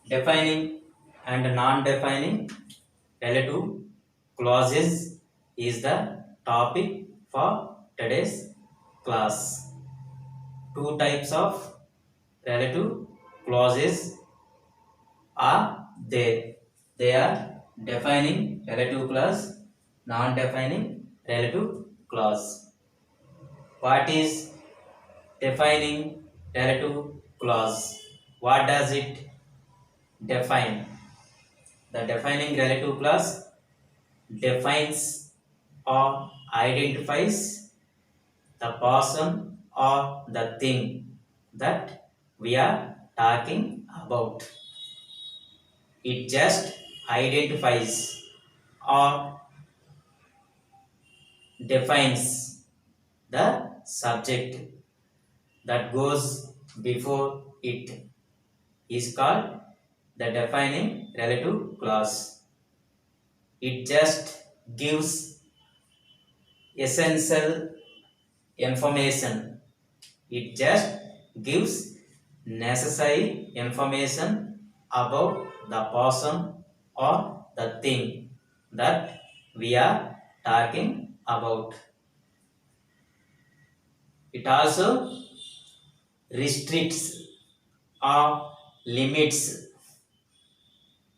Defining and non-defining relative clauses is the topic for today's class. Two types of relative clauses are there. They are defining relative clause, non-defining relative clause. What is defining relative clause? What does it define? The defining relative clause defines or identifies the person or the thing that we are talking about. It just identifies or defines the subject that goes before it is called the defining relative clause. It just gives essential information. It just gives necessary information about the person or the thing that we are talking about. It also restricts or limits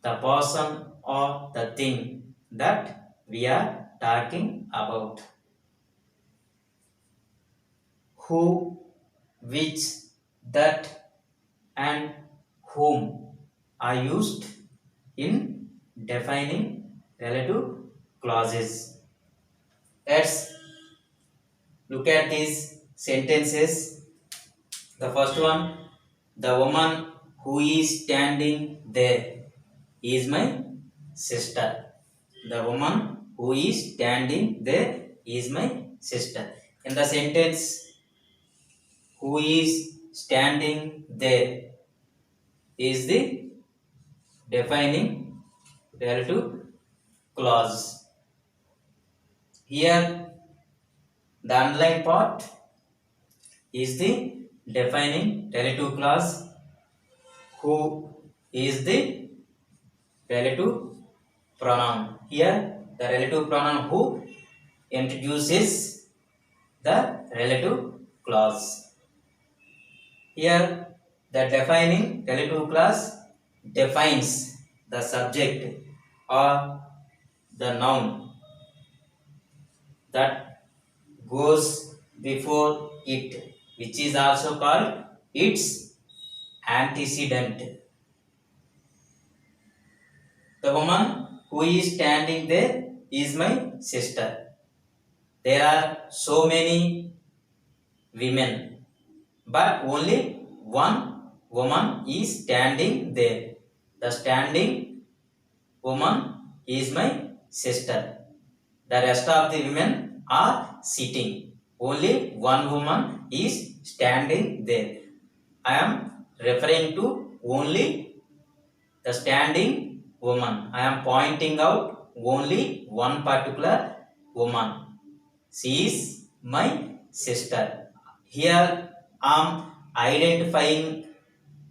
the person or the thing that we are talking about. Who, which, that, and whom are used in defining relative clauses. Let's look at these sentences. The first one, the woman who is standing there is my sister. The woman who is standing there is my sister. In the sentence, who is standing there is the defining relative clause. Here, the underlined part is the defining relative clause. Who is the relative pronoun. Here, the relative pronoun who introduces the relative clause. Here, the defining relative clause defines the subject or the noun that goes before it, which is also called its antecedent. The woman who is standing there is my sister. There are so many women, but only one woman is standing there. The standing woman is my sister. The rest of the women are sitting. Only one woman is standing there. I am referring to only the standing woman. I am pointing out only one particular woman. She is my sister. Here I am identifying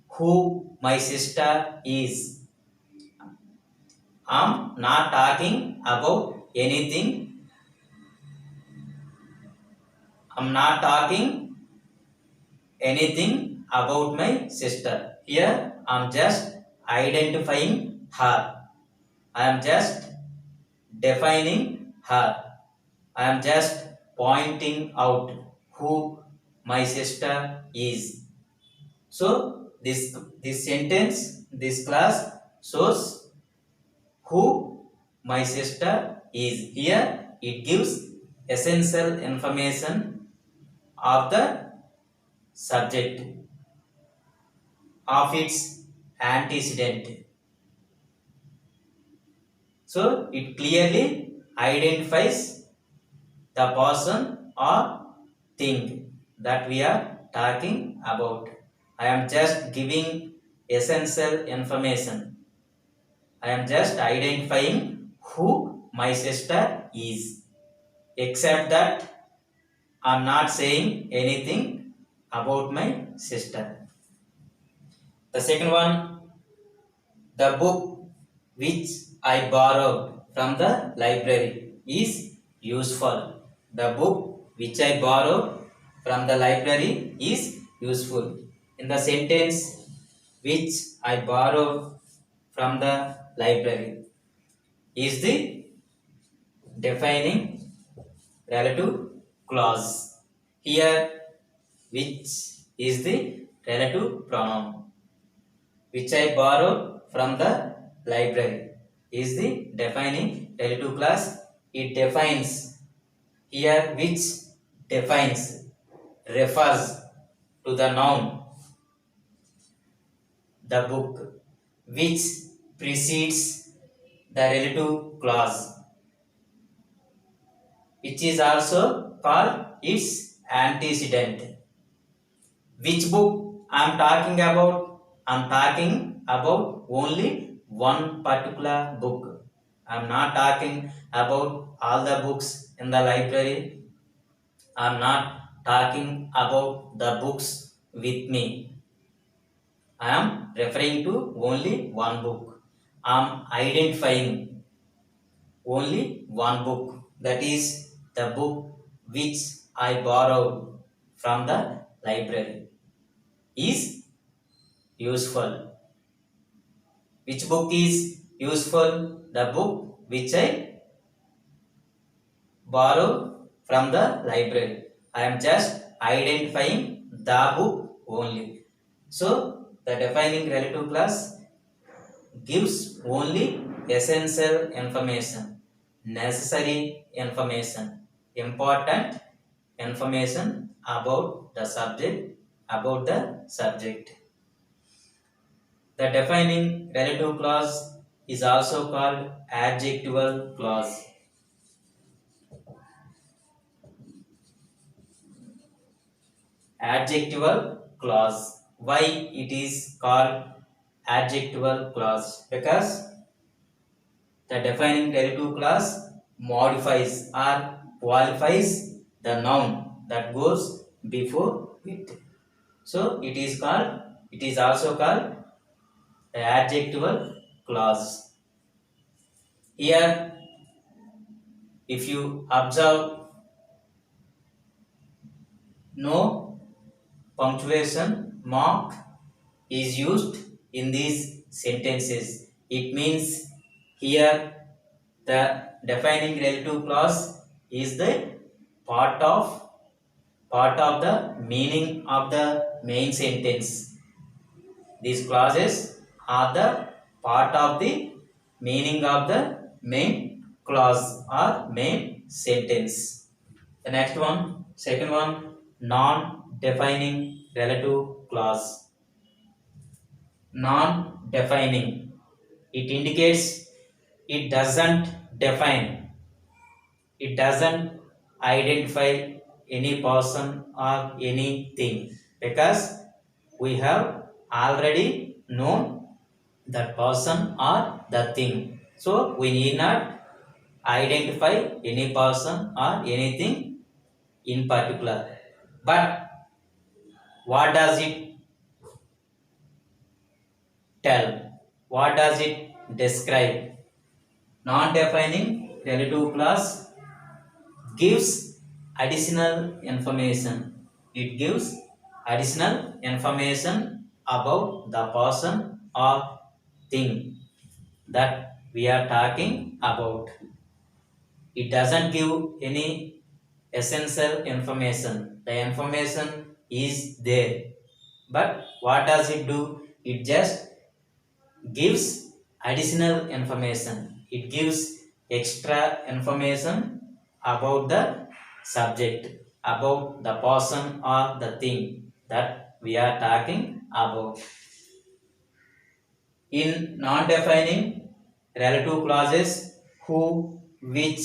who my sister is. I am not talking about anything. I am not talking anything about my sister. Here I am just identifying her. I am just defining her. I am just pointing out who my sister is. So this sentence, this class shows who my sister is. Here it gives essential information of the subject, of its antecedent. So it clearly identifies the person or thing that we are talking about. I am just giving essential information. I am just identifying who my sister is. Except that I am not saying anything about my sister. The second one, The book which I borrowed from the library is useful. The book which I borrowed from the library is useful. In the sentence which I borrowed from the library is the defining relative clause. Here, which is the relative pronoun which I borrowed from the library is the defining relative clause. It defines here which defines refers to the noun the book which precedes the relative clause which is also called its antecedent. Which book I am talking about? I am talking about only one particular book. I am not talking about all the books in the library. I am not talking about the books with me. I am referring to only one book. I am identifying only one book. That is the book which I borrowed from the library is useful. Which book is useful? The book which I borrowed from the library. I am just identifying the book only. So, the defining relative clause gives only essential information, necessary information, important information about the subject. The defining relative clause is also called adjectival clause. Adjectival clause. Why it is called adjectival clause? Because the defining relative clause modifies or qualifies the noun that goes before it. So it is also called the adjectival clause. Here, if you observe, no punctuation mark is used in these sentences. It means here the defining relative clause is the part of the meaning of the main sentence. These clauses are the part of the meaning of the main clause or main sentence. The next one, second one, non-defining relative clause. Non-defining. It indicates it doesn't define. It doesn't identify any person or anything because we have already known that person or the thing. So we need not identify any person or anything in particular. But what does it tell? What does it describe? Non-defining relative clause gives additional information. It gives additional information about the person or thing that we are talking about. It doesn't give any essential information. The information is there. But what does it do? It just gives additional information. It gives extra information about the subject, about the person or the thing that we are talking about. In non-defining relative clauses, who, which,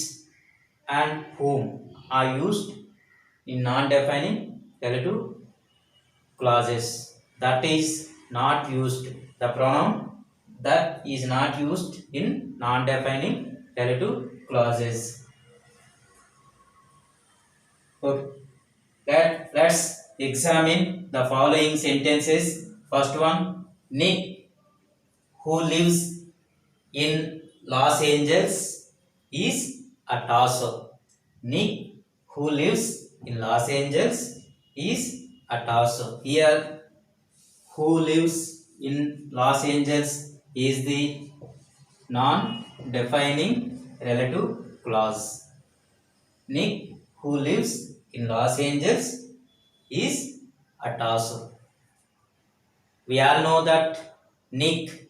and whom are used in non-defining relative clauses. That is not used. The pronoun that is not used in non-defining relative clauses. Okay. Let's examine the following sentences. First one, Nick who lives in Los Angeles is a torso. Nick, who lives in Los Angeles, is a torso. Here, who lives in Los Angeles is the non-defining relative clause. Nick, who lives in Los Angeles, is a torso. We all know that Nick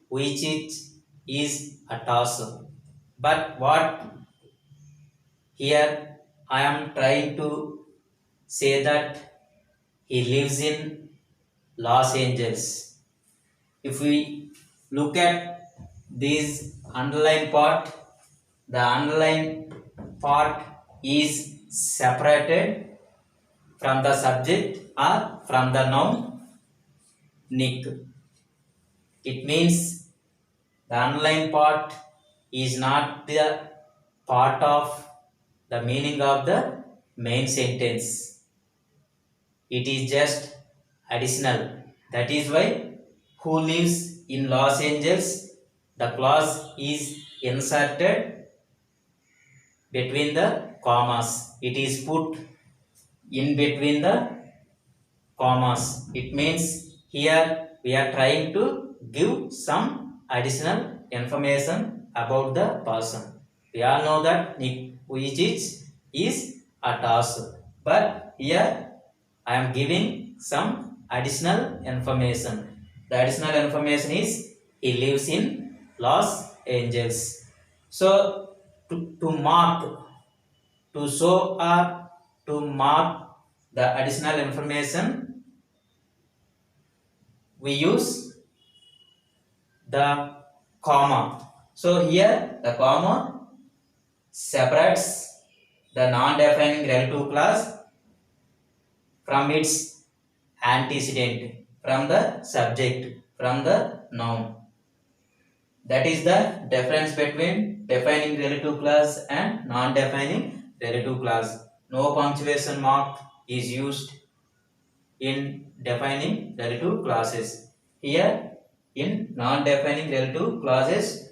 is a torso. But what here I am trying to say that he lives in Los Angeles. If we look at this underline part, the underline part is separated from the subject or from the noun Nick. It means the underline part is not the part of the meaning of the main sentence. It is just additional. That is why who lives in Los Angeles, the clause is inserted between the commas. It is put in between the commas. It means here we are trying to give some additional information about the person. We all know that Nick Vujicic is a torso, but here I am giving some additional information. The additional information is he lives in Los Angeles. So to mark, to show or to mark the additional information, we use the comma. So here the comma separates the non-defining relative clause from its antecedent, from the subject, from the noun. That is the difference between defining relative clause and non-defining relative clause. No punctuation mark is used in defining relative clauses. Here, in non-defining relative clauses,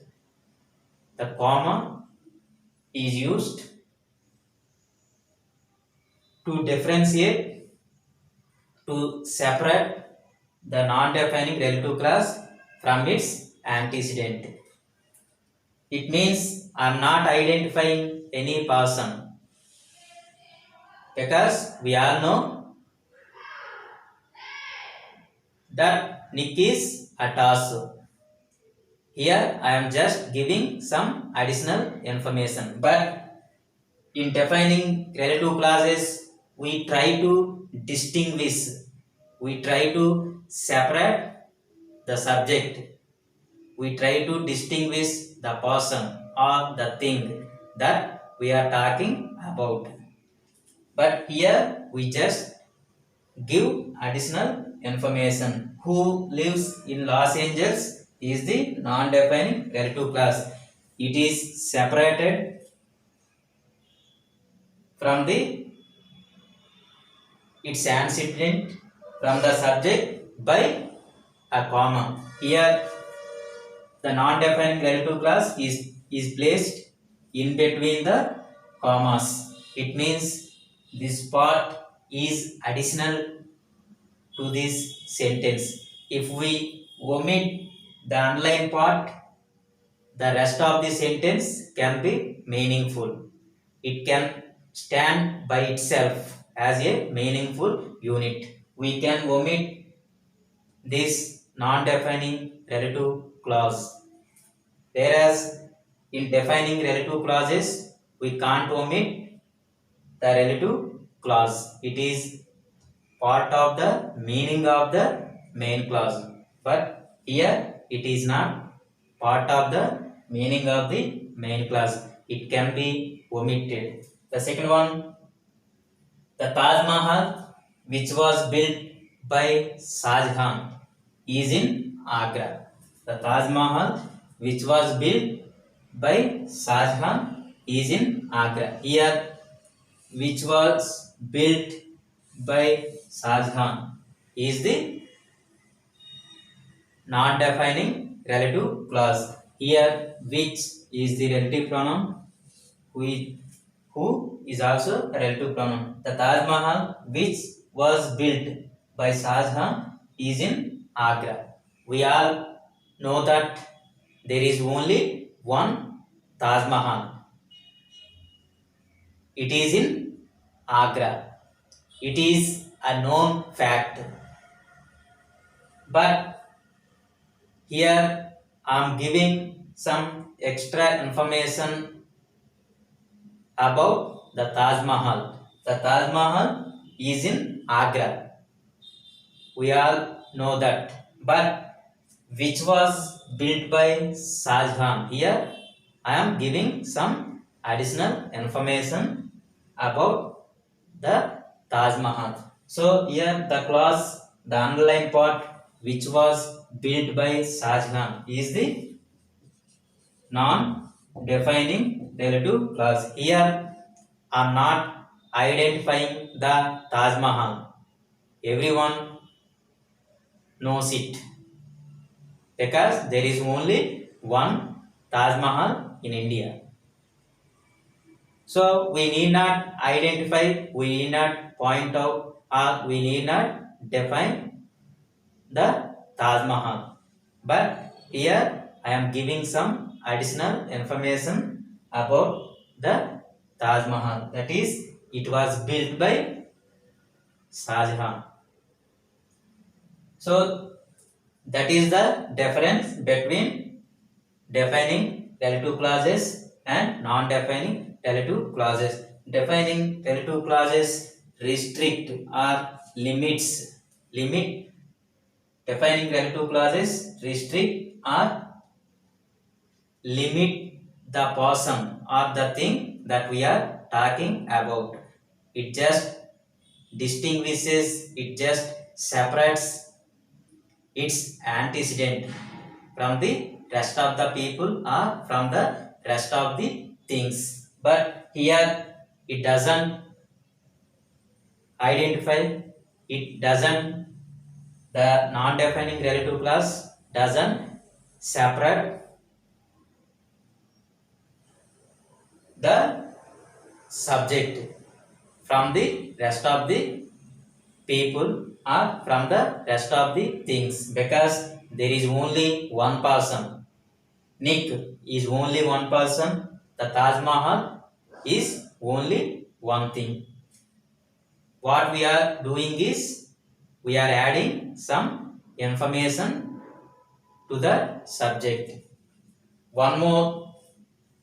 the comma is used to differentiate, to separate the non-defining relative clause from its antecedent. It means I am not identifying any person, because we all know that Nick is a torso. Here I am just giving some additional information. But in defining relative clauses, we try to distinguish, we try to separate the subject, we try to distinguish the person or the thing that we are talking about. But here we just give additional information. Who lives in Los Angeles is the non-defining relative clause. It is separated from its antecedent, from the subject by a comma. Here the non-defining relative clause is placed in between the commas. It means this part is additional to this sentence. If we omit the underlined part, the rest of the sentence can be meaningful. It can stand by itself as a meaningful unit. We can omit this non-defining relative clause. Whereas in defining relative clauses, we can't omit the relative clause. It is part of the meaning of the main clause. But here it is not part of the meaning of the main clause. It can be omitted. The second one, the Taj Mahal, which was built by Shah Jahan, is in Agra. The Taj Mahal, which was built by Shah Jahan, is in Agra. Here, which was built by Shah Jahan is the non-defining relative clause. Here, which is the relative pronoun, who is also a relative pronoun. The Taj Mahal, which was built by Shah Jahan, is in Agra. We all know that there is only one Taj Mahal. It is in Agra. It is a known fact. But here I am giving some extra information about the Taj Mahal. The Taj Mahal is in Agra. We all know that. But which was built by Shah Jahan? Here I am giving some additional information about the Taj Mahal. So here the clause, the underlined part, which was built by Shah Jahan, is the non-defining relative clause. Here I am not identifying the Taj Mahal. Everyone knows it because there is only one Taj Mahal in India. So we need not identify, we need not point out, or we need not define the Taj Mahal. But here I am giving some additional information about the Taj Mahal. That is, it was built by Shah Jahan. So that is the difference between defining relative clauses and non-defining relative clauses. Defining relative clauses restrict or limit. Defining relative clauses restrict or limit the person or the thing that we are talking about. It just distinguishes, it just separates its antecedent from the rest of the people or from the rest of the things. But here it doesn't identify, it doesn't, the non-defining relative clause doesn't separate the subject from the rest of the people or from the rest of the things, because there is only one person. Nick is only one person. The Taj Mahal is only one thing. What we are doing is we are adding some information to the subject. One more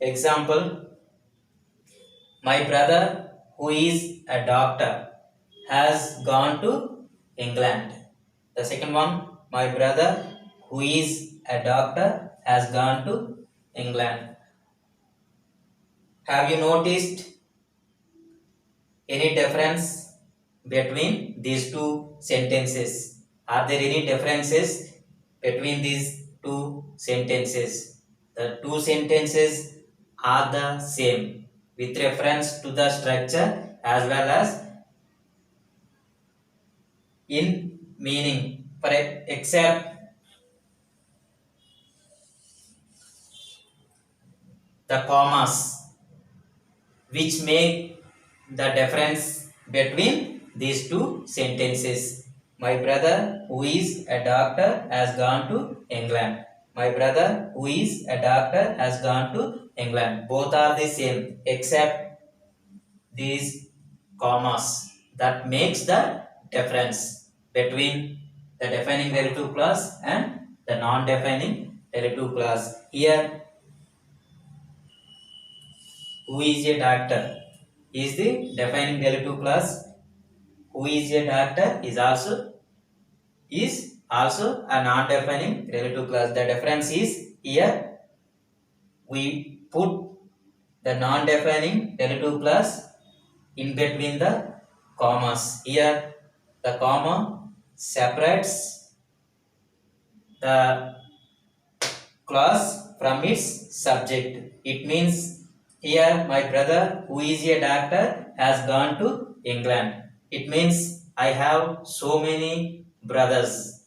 example. My brother, who is a doctor, has gone to England. The second one, my brother, who is a doctor, has gone to England. Have you noticed any difference between these two sentences? Are there any differences between these two sentences? The two sentences are the same with reference to the structure as well as in meaning, except the commas, which make the difference between these two sentences. My brother, who is a doctor, has gone to England. My brother, who is a doctor, has gone to England. Both are the same except these commas. That makes the difference between the defining relative clause and the non-defining relative clause. Here, who is a doctor is the defining relative clause. Who is a doctor is also a non-defining relative clause. The difference is here we put the non-defining relative clause in between the commas. Here the comma separates the clause from its subject. It means here my brother, who is a doctor, has gone to England. It means I have so many brothers.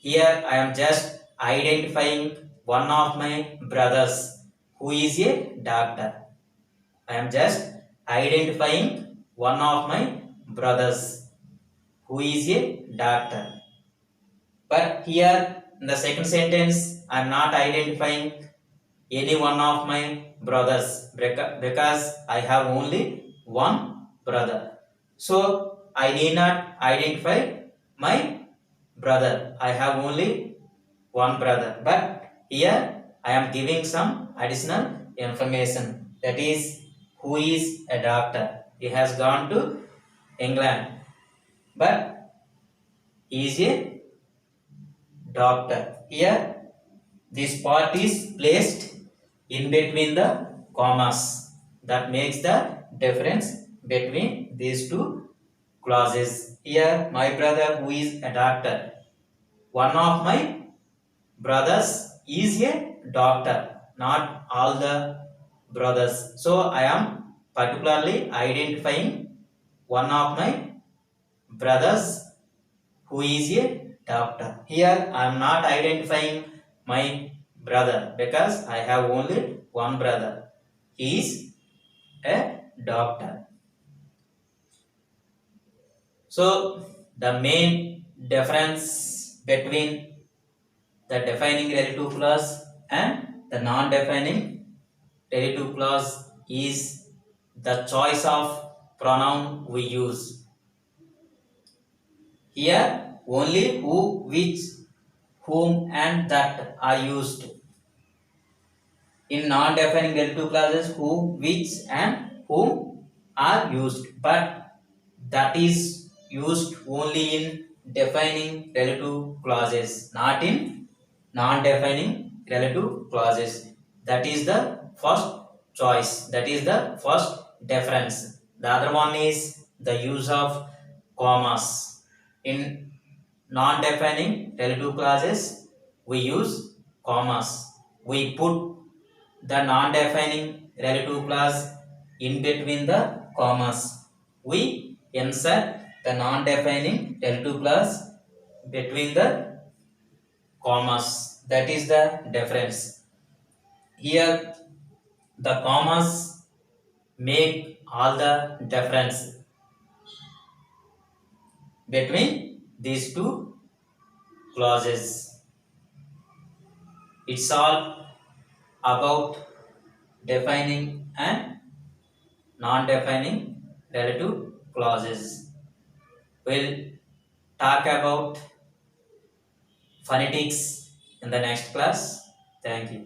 Here I am just identifying one of my brothers who is a doctor. I am just identifying one of my brothers who is a doctor. But here in the second sentence, I am not identifying any one of my brothers because I have only one brother. So I need not identify my brother. I have only one brother. But here I am giving some additional information. That is, who is a doctor. He has gone to England, but he is a doctor. Here this part is placed in between the commas. That makes the difference between these two clauses. Here my brother who is a doctor. One of my brothers is a doctor, not all the brothers. So I am particularly identifying one of my brothers who is a doctor. Here I am not identifying my brother because I have only one brother. He is a doctor. So the main difference between the defining relative clause and the non-defining relative clause is the choice of pronoun we use. Here only who, which, whom and that are used. In non-defining relative clauses, who, which and whom are used, but that is used only in defining relative clauses, not in non-defining relative clauses. That is the first choice. That is the first difference. The other one is the use of commas. In non-defining relative clauses, we use commas. We put the non-defining relative clause in between the commas. We insert the non-defining relative clause between the commas. That is the difference. Here the commas make all the difference between these two clauses. It's all about defining and non-defining relative clauses. We'll talk about phonetics in the next class. Thank you.